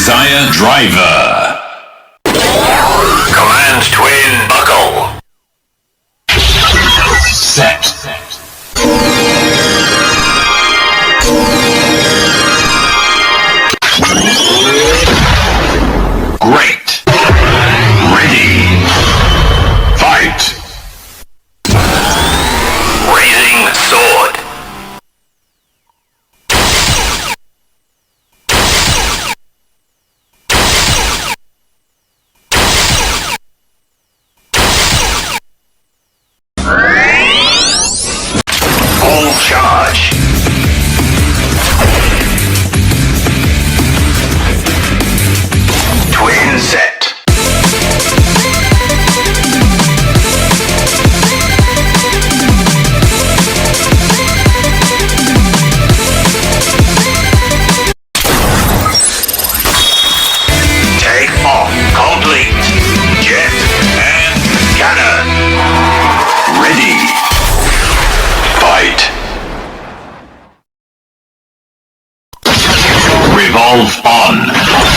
Desire Driver. Command twin buckle. Set. Great. Ready. Fight. Raising sword. Full charge. Twin set. Take off complete. Jet and cannon. Ready. Fight. Revolve on.